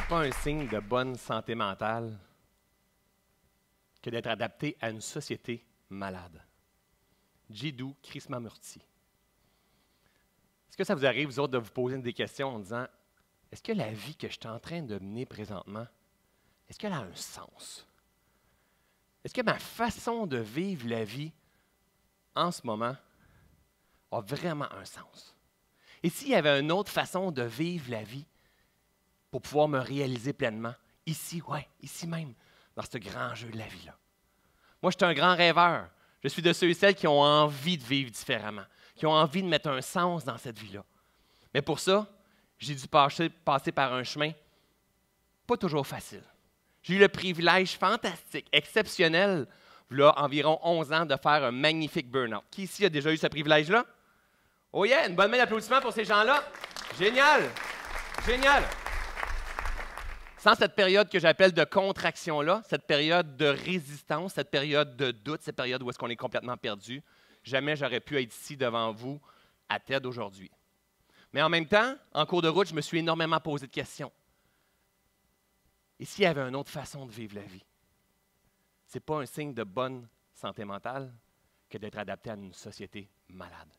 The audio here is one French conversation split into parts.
c'est pas un signe de bonne santé mentale que d'être adapté à une société malade. Jiddu Krishnamurti. Est-ce que ça vous arrive, vous autres, de vous poser des questions en disant « Est-ce que la vie que je suis en train de mener présentement, est-ce qu'elle a un sens? Est-ce que ma façon de vivre la vie en ce moment a vraiment un sens? Et s'il y avait une autre façon de vivre la vie pour pouvoir me réaliser pleinement, ici, ici même, dans ce grand jeu de la vie-là? Moi, je suis un grand rêveur. Je suis de ceux et celles qui ont envie de vivre différemment, qui ont envie de mettre un sens dans cette vie-là. Mais pour ça, j'ai dû passer par un chemin pas toujours facile. J'ai eu le privilège fantastique, exceptionnel, il y a environ 11 ans, de faire un magnifique burn-out. Qui ici a déjà eu ce privilège-là? Oh yeah, une bonne main d'applaudissement pour ces gens-là. Génial! Génial! Sans cette période que j'appelle de contraction-là, cette période de résistance, cette période de doute, cette période où est-ce qu'on est complètement perdu, jamais j'aurais pu être ici devant vous à TED aujourd'hui. Mais en même temps, en cours de route, je me suis énormément posé de questions. Et s'il y avait une autre façon de vivre la vie? Ce n'est pas un signe de bonne santé mentale que d'être adapté à une société malade.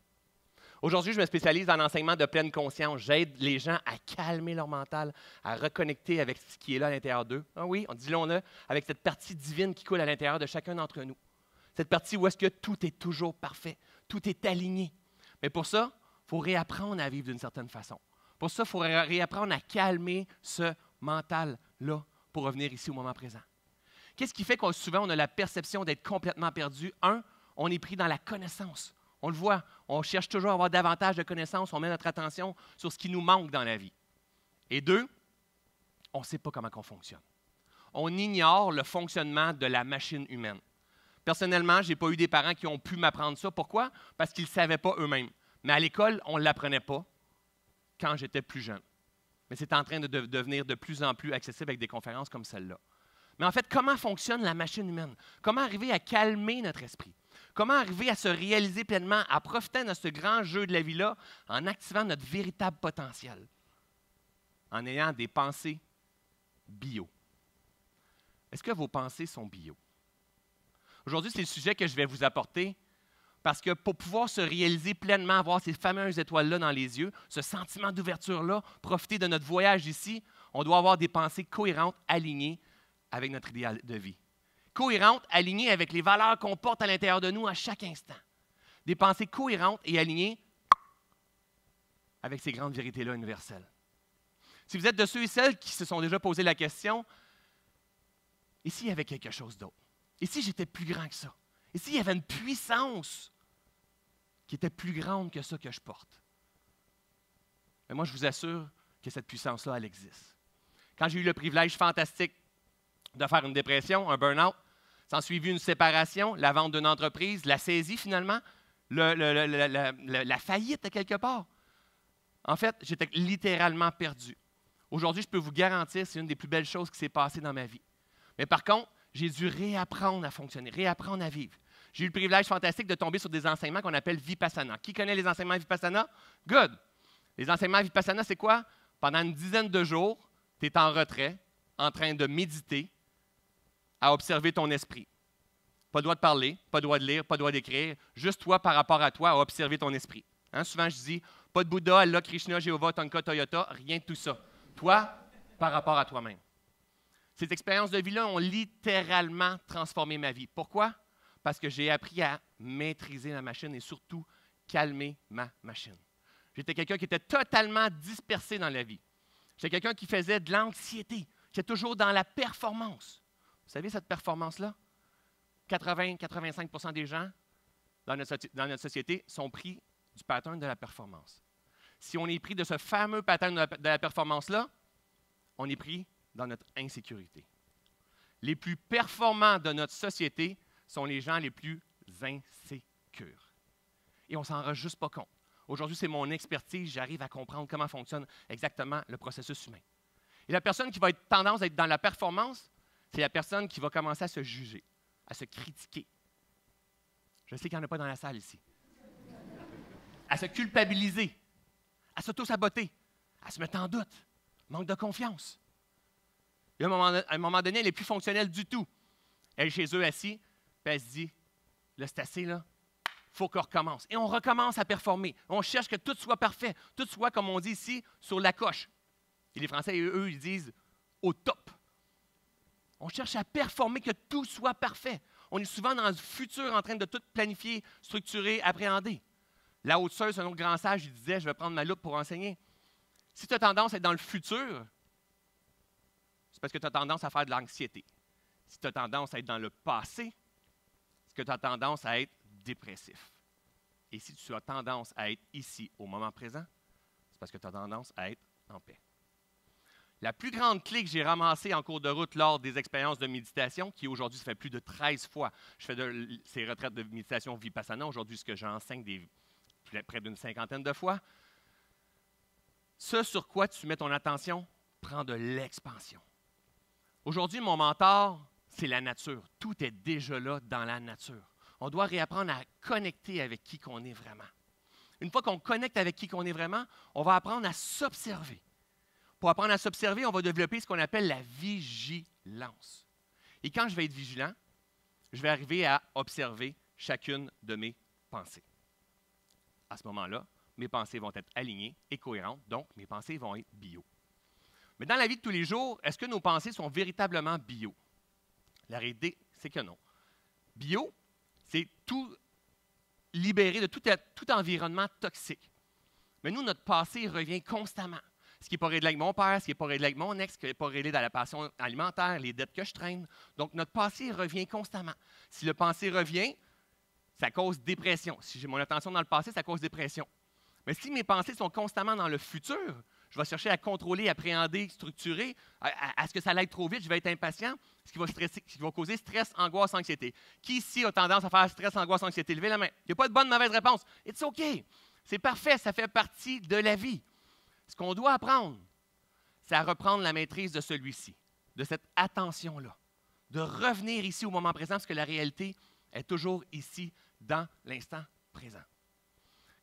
Aujourd'hui, je me spécialise dans l'enseignement de pleine conscience. J'aide les gens à calmer leur mental, à reconnecter avec ce qui est là à l'intérieur d'eux. Ah oui, disons-le, avec cette partie divine qui coule à l'intérieur de chacun d'entre nous. Cette partie où est-ce que tout est toujours parfait, tout est aligné. Mais pour ça, il faut réapprendre à vivre d'une certaine façon. Pour ça, il faut réapprendre à calmer ce mental-là pour revenir ici au moment présent. Qu'est-ce qui fait qu'on souvent on a la perception d'être complètement perdu? Un, on est pris dans la connaissance. On le voit, on cherche toujours à avoir davantage de connaissances, on met notre attention sur ce qui nous manque dans la vie. Et deux, on ne sait pas comment on fonctionne. On ignore le fonctionnement de la machine humaine. Personnellement, je n'ai pas eu des parents qui ont pu m'apprendre ça. Pourquoi? Parce qu'ils ne savaient pas eux-mêmes. Mais à l'école, on ne l'apprenait pas quand j'étais plus jeune. Mais c'est en train de devenir de plus en plus accessible avec des conférences comme celle-là. Mais en fait, comment fonctionne la machine humaine? Comment arriver à calmer notre esprit? Comment arriver à se réaliser pleinement, à profiter de ce grand jeu de la vie-là en activant notre véritable potentiel, en ayant des pensées bio? Est-ce que vos pensées sont bio? Aujourd'hui, c'est le sujet que je vais vous apporter parce que pour pouvoir se réaliser pleinement, avoir ces fameuses étoiles-là dans les yeux, ce sentiment d'ouverture-là, profiter de notre voyage ici, on doit avoir des pensées cohérentes, alignées avec notre idéal de vie. Cohérentes, alignées avec les valeurs qu'on porte à l'intérieur de nous à chaque instant. Des pensées cohérentes et alignées avec ces grandes vérités-là universelles. Si vous êtes de ceux et celles qui se sont déjà posé la question, et s'il y avait quelque chose d'autre? Et si j'étais plus grand que ça? Et s'il y avait une puissance qui était plus grande que ça que je porte? Mais moi, je vous assure que cette puissance-là, elle existe. Quand j'ai eu le privilège fantastique de faire une dépression, un burn-out, s'en suivi une séparation, la vente d'une entreprise, la saisie finalement, la faillite à quelque part. En fait, j'étais littéralement perdu. Aujourd'hui, je peux vous garantir que c'est une des plus belles choses qui s'est passée dans ma vie. Mais par contre, j'ai dû réapprendre à fonctionner, réapprendre à vivre. J'ai eu le privilège fantastique de tomber sur des enseignements qu'on appelle Vipassana. Qui connaît les enseignements Vipassana? Good! Les enseignements Vipassana, c'est quoi? Pendant une dizaine de jours, tu es en retrait, en train de méditer, à observer ton esprit. Pas le droit de parler, pas le droit de lire, pas le droit d'écrire, juste toi par rapport à toi, à observer ton esprit. Hein? Souvent, je dis, pas de Bouddha, Allah, Krishna, Jéhovah, Tonka, Toyota, rien de tout ça. Toi, par rapport à toi-même. Ces expériences de vie-là ont littéralement transformé ma vie. Pourquoi? Parce que j'ai appris à maîtriser ma machine et surtout calmer ma machine. J'étais quelqu'un qui était totalement dispersé dans la vie. J'étais quelqu'un qui faisait de l'anxiété, qui était toujours dans la performance. Vous savez, cette performance-là, 80-85% des gens dans notre société sont pris du pattern de la performance. Si on est pris de ce fameux pattern de la performance-là, on est pris dans notre insécurité. Les plus performants de notre société sont les gens les plus insécures. Et on ne s'en rend juste pas compte. Aujourd'hui, c'est mon expertise, j'arrive à comprendre comment fonctionne exactement le processus humain. Et la personne qui va être tendance à être dans la performance, c'est la personne qui va commencer à se juger, à se critiquer. Je sais qu'il n'y en a pas dans la salle ici. À se culpabiliser, à s'auto-saboter, à se mettre en doute, manque de confiance. Et à un moment donné, elle n'est plus fonctionnelle du tout. Elle est chez eux assise, puis elle se dit, là, c'est assez, là. Il faut qu'on recommence. Et on recommence à performer. On cherche que tout soit parfait, tout soit, comme on dit ici, sur la coche. Et les Français, eux, ils disent au top. On cherche à performer, que tout soit parfait. On est souvent dans le futur en train de tout planifier, structurer, appréhender. Lao Tzu, un autre grand sage, il disait, je vais prendre ma loupe pour enseigner. Si tu as tendance à être dans le futur, c'est parce que tu as tendance à faire de l'anxiété. Si tu as tendance à être dans le passé, c'est que tu as tendance à être dépressif. Et si tu as tendance à être ici, au moment présent, c'est parce que tu as tendance à être en paix. La plus grande clé que j'ai ramassée en cours de route lors des expériences de méditation, qui aujourd'hui, ça fait plus de 13 fois, je fais ces retraites de méditation Vipassana, aujourd'hui, ce que j'enseigne près d'une 50aine de fois. Ce sur quoi tu mets ton attention prend de l'expansion. Aujourd'hui, mon mentor, c'est la nature. Tout est déjà là dans la nature. On doit réapprendre à connecter avec qui qu'on est vraiment. Une fois qu'on connecte avec qui qu'on est vraiment, on va apprendre à s'observer. Pour apprendre à s'observer, on va développer ce qu'on appelle la vigilance. Et quand je vais être vigilant, je vais arriver à observer chacune de mes pensées. À ce moment-là, mes pensées vont être alignées et cohérentes, donc mes pensées vont être bio. Mais dans la vie de tous les jours, est-ce que nos pensées sont véritablement bio? La réalité, c'est que non. Bio, c'est tout libéré de tout environnement toxique. Mais nous, notre passé revient constamment. Ce qui n'est pas réglé avec mon père, ce qui n'est pas réglé avec mon ex, ce qui n'est pas réglé dans la passion alimentaire, les dettes que je traîne. Donc, notre passé revient constamment. Si le passé revient, ça cause dépression. Si j'ai mon attention dans le passé, ça cause dépression. Mais si mes pensées sont constamment dans le futur, je vais chercher à contrôler, appréhender, structurer, à ce que ça aille trop vite, je vais être impatient, ce qui va causer stress, angoisse, anxiété. Qui ici a tendance à faire stress, angoisse, anxiété? Levez la main. Il n'y a pas de bonne, mauvaise réponse. It's OK. C'est parfait, ça fait partie de la vie. Ce qu'on doit apprendre, c'est à reprendre la maîtrise de celui-ci, de cette attention-là, de revenir ici au moment présent, parce que la réalité est toujours ici, dans l'instant présent.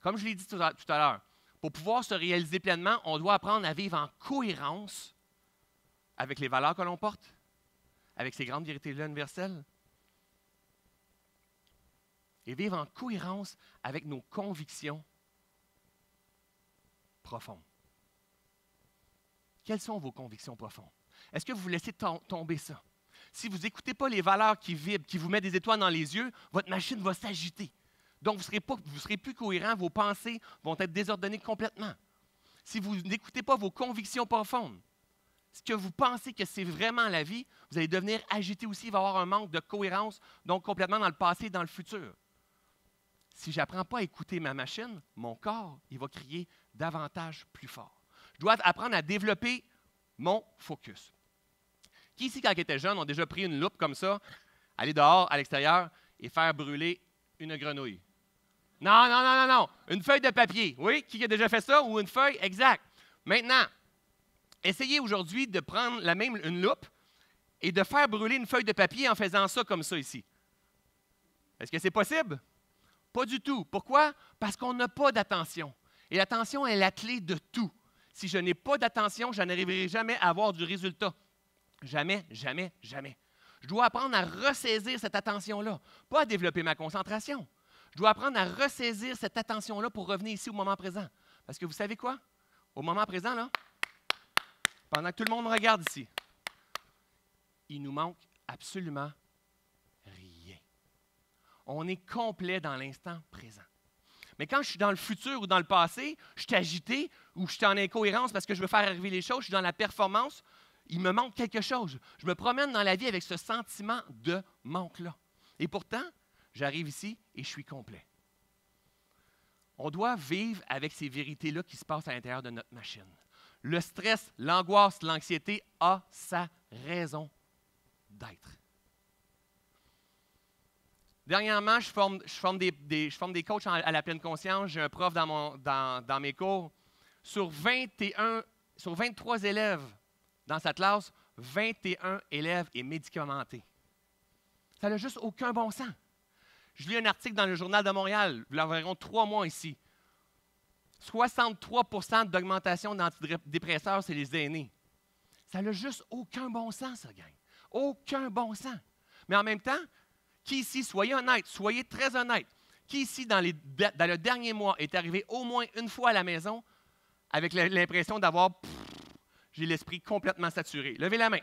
Comme je l'ai dit tout à l'heure, pour pouvoir se réaliser pleinement, on doit apprendre à vivre en cohérence avec les valeurs que l'on porte, avec ces grandes vérités-là universelles, et vivre en cohérence avec nos convictions profondes. Quelles sont vos convictions profondes? Est-ce que vous laissez tomber ça? Si vous n'écoutez pas les valeurs qui vibrent, qui vous mettent des étoiles dans les yeux, votre machine va s'agiter. Donc, vous serez plus cohérent, vos pensées vont être désordonnées complètement. Si vous n'écoutez pas vos convictions profondes, ce que vous pensez que c'est vraiment la vie, vous allez devenir agité aussi, il va y avoir un manque de cohérence, donc complètement dans le passé et dans le futur. Si je n'apprends pas à écouter ma machine, mon corps, il va crier davantage plus fort. Je dois apprendre à développer mon focus. Qui ici, quand ils étaient jeunes, ont déjà pris une loupe comme ça, aller dehors, à l'extérieur, et faire brûler une grenouille? Non, non, non, non, non. Une feuille de papier. Oui, qui a déjà fait ça? Ou une feuille? Exact. Maintenant, essayez aujourd'hui de prendre une loupe et de faire brûler une feuille de papier en faisant ça comme ça ici. Est-ce que c'est possible? Pas du tout. Pourquoi? Parce qu'on n'a pas d'attention. Et l'attention est la clé de tout. Si je n'ai pas d'attention, je n'arriverai jamais à avoir du résultat. Jamais, jamais, jamais. Je dois apprendre à ressaisir cette attention-là, pas à développer ma concentration. Je dois apprendre à ressaisir cette attention-là pour revenir ici au moment présent. Parce que vous savez quoi? Au moment présent, là, pendant que tout le monde me regarde ici, il nous manque absolument rien. On est complet dans l'instant présent. Mais quand je suis dans le futur ou dans le passé, je suis agité ou je suis en incohérence parce que je veux faire arriver les choses, je suis dans la performance, il me manque quelque chose. Je me promène dans la vie avec ce sentiment de manque-là. Et pourtant, j'arrive ici et je suis complet. On doit vivre avec ces vérités-là qui se passent à l'intérieur de notre machine. Le stress, l'angoisse, l'anxiété a sa raison d'être. Dernièrement, je forme des coachs à la pleine conscience. J'ai un prof dans mes cours. Sur 23 élèves dans sa classe, 21 élèves est médicamenté. Ça n'a juste aucun bon sens. Je lis un article dans le Journal de Montréal, il y a environ 3 mois ici. 63% d'augmentation d'antidépresseurs, c'est les aînés. Ça n'a juste aucun bon sens, ça, gang. Aucun bon sens. Mais en même temps, qui ici, soyez honnête, soyez très honnête, qui ici, dans le dernier mois, est arrivé au moins une fois à la maison avec l'impression d'avoir, j'ai l'esprit complètement saturé? Levez la main.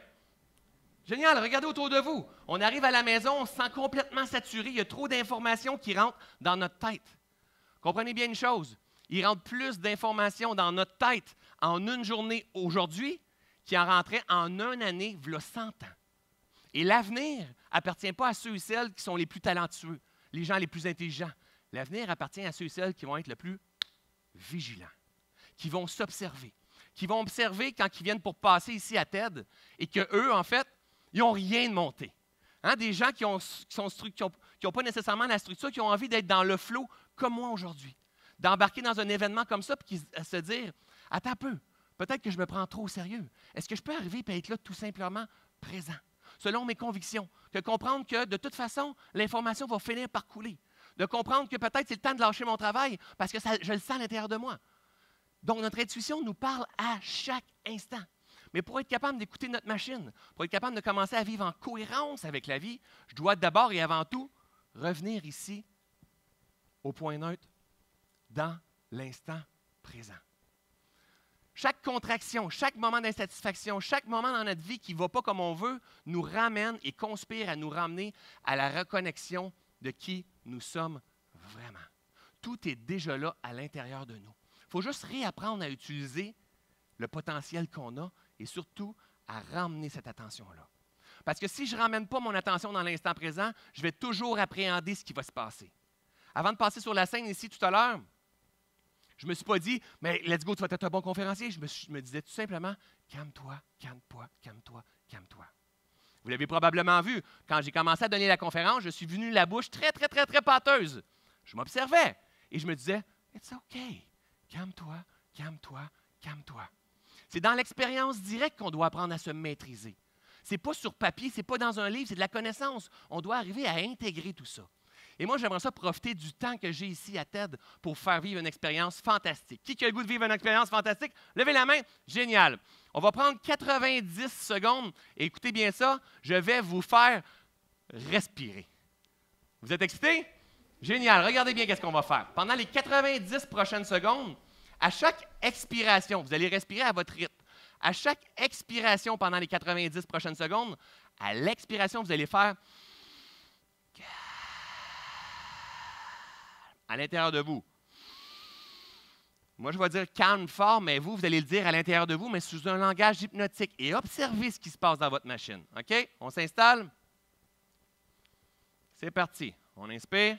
Génial, regardez autour de vous. On arrive à la maison, on se sent complètement saturé. Il y a trop d'informations qui rentrent dans notre tête. Comprenez bien une chose, il rentre plus d'informations dans notre tête en une journée aujourd'hui qu'il en rentrait en une année, v'là 100 ans. Et l'avenir n'appartient pas à ceux et celles qui sont les plus talentueux, les gens les plus intelligents. L'avenir appartient à ceux et celles qui vont être le plus vigilants, qui vont s'observer, qui vont observer quand ils viennent pour passer ici à TED et qu'eux, en fait, ils n'ont rien de monté. Hein? Des gens qui n'ont pas nécessairement la structure, qui ont envie d'être dans le flow comme moi aujourd'hui, d'embarquer dans un événement comme ça et se dire « Attends un peu, peut-être que je me prends trop au sérieux. Est-ce que je peux arriver et être là tout simplement présent, selon mes convictions, de comprendre que de toute façon, l'information va finir par couler, de comprendre que peut-être c'est le temps de lâcher mon travail parce que je le sens à l'intérieur de moi. » Donc, notre intuition nous parle à chaque instant. Mais pour être capable d'écouter notre machine, pour être capable de commencer à vivre en cohérence avec la vie, je dois d'abord et avant tout revenir ici au point neutre, dans l'instant présent. Chaque contraction, chaque moment d'insatisfaction, chaque moment dans notre vie qui ne va pas comme on veut, nous ramène et conspire à nous ramener à la reconnexion de qui nous sommes vraiment. Tout est déjà là à l'intérieur de nous. Il faut juste réapprendre à utiliser le potentiel qu'on a et surtout à ramener cette attention-là. Parce que si je ne ramène pas mon attention dans l'instant présent, je vais toujours appréhender ce qui va se passer. Avant de passer sur la scène ici tout à l'heure, je ne me suis pas dit « mais let's go, tu vas être un bon conférencier ». Je me disais tout simplement « calme-toi, calme-toi, calme-toi, calme-toi ». Vous l'avez probablement vu, quand j'ai commencé à donner la conférence, je suis venu la bouche très, très, très, très pâteuse. Je m'observais et je me disais « it's OK, calme-toi, calme-toi, calme-toi ». C'est dans l'expérience directe qu'on doit apprendre à se maîtriser. Ce n'est pas sur papier, ce n'est pas dans un livre, c'est de la connaissance. On doit arriver à intégrer tout ça. Et moi, j'aimerais ça profiter du temps que j'ai ici à TED pour faire vivre une expérience fantastique. Qui a le goût de vivre une expérience fantastique? Levez la main. Génial. On va prendre 90 secondes. Et écoutez bien ça, je vais vous faire respirer. Vous êtes excités? Génial. Regardez bien qu'est-ce qu'on va faire. Pendant les 90 prochaines secondes, à chaque expiration, vous allez respirer à votre rythme. À chaque expiration pendant les 90 prochaines secondes, à l'expiration, vous allez faire à l'intérieur de vous. Moi, je vais dire calme fort, mais vous allez le dire à l'intérieur de vous, mais sous un langage hypnotique. Et observez ce qui se passe dans votre machine. OK? On s'installe. C'est parti. On inspire.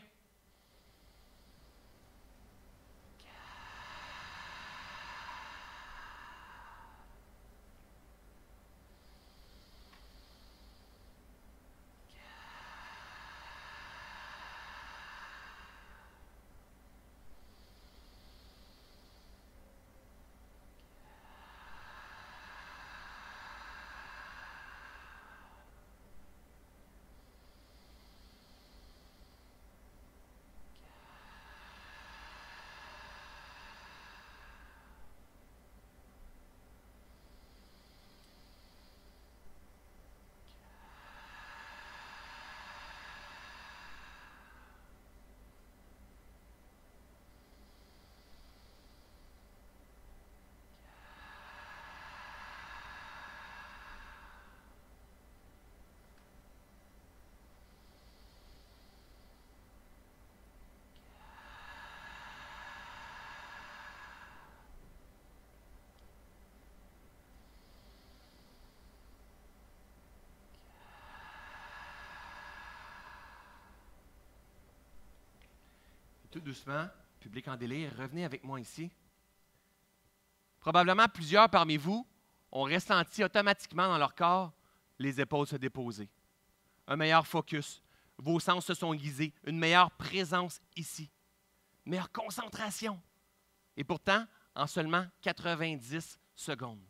Tout doucement, public en délire, revenez avec moi ici. Probablement plusieurs parmi vous ont ressenti automatiquement dans leur corps les épaules se déposer. Un meilleur focus, vos sens se sont aiguisés, une meilleure présence ici, une meilleure concentration. Et pourtant, en seulement 90 secondes.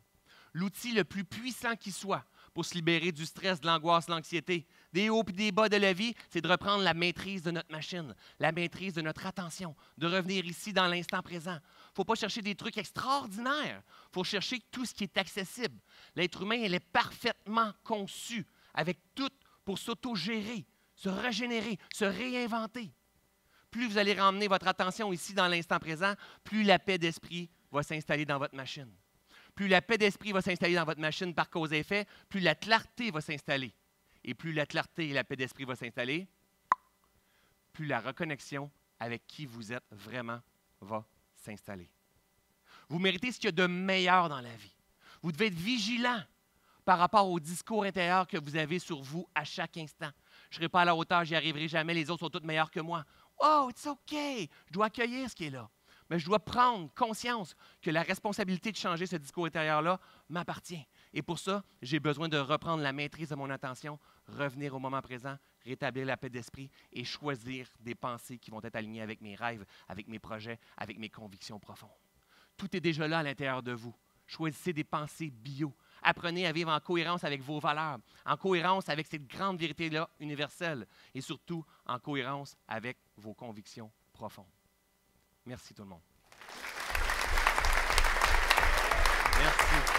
L'outil le plus puissant qui soit pour se libérer du stress, de l'angoisse, de l'anxiété. Des hauts et des bas de la vie, c'est de reprendre la maîtrise de notre machine, la maîtrise de notre attention, de revenir ici dans l'instant présent. Il ne faut pas chercher des trucs extraordinaires. Il faut chercher tout ce qui est accessible. L'être humain, il est parfaitement conçu avec tout pour s'autogérer, se régénérer, se réinventer. Plus vous allez ramener votre attention ici dans l'instant présent, plus la paix d'esprit va s'installer dans votre machine. Plus la paix d'esprit va s'installer dans votre machine par cause et effet, plus la clarté va s'installer. Et plus la clarté et la paix d'esprit vont s'installer, plus la reconnexion avec qui vous êtes vraiment va s'installer. Vous méritez ce qu'il y a de meilleur dans la vie. Vous devez être vigilant par rapport au discours intérieur que vous avez sur vous à chaque instant. Je ne serai pas à la hauteur, j'y arriverai jamais, les autres sont tous meilleurs que moi. Oh, it's OK, je dois accueillir ce qui est là. Mais je dois prendre conscience que la responsabilité de changer ce discours intérieur-là m'appartient. Et pour ça, j'ai besoin de reprendre la maîtrise de mon attention, revenir au moment présent, rétablir la paix d'esprit et choisir des pensées qui vont être alignées avec mes rêves, avec mes projets, avec mes convictions profondes. Tout est déjà là à l'intérieur de vous. Choisissez des pensées bio. Apprenez à vivre en cohérence avec vos valeurs, en cohérence avec cette grande vérité-là universelle et surtout en cohérence avec vos convictions profondes. Merci tout le monde. Merci.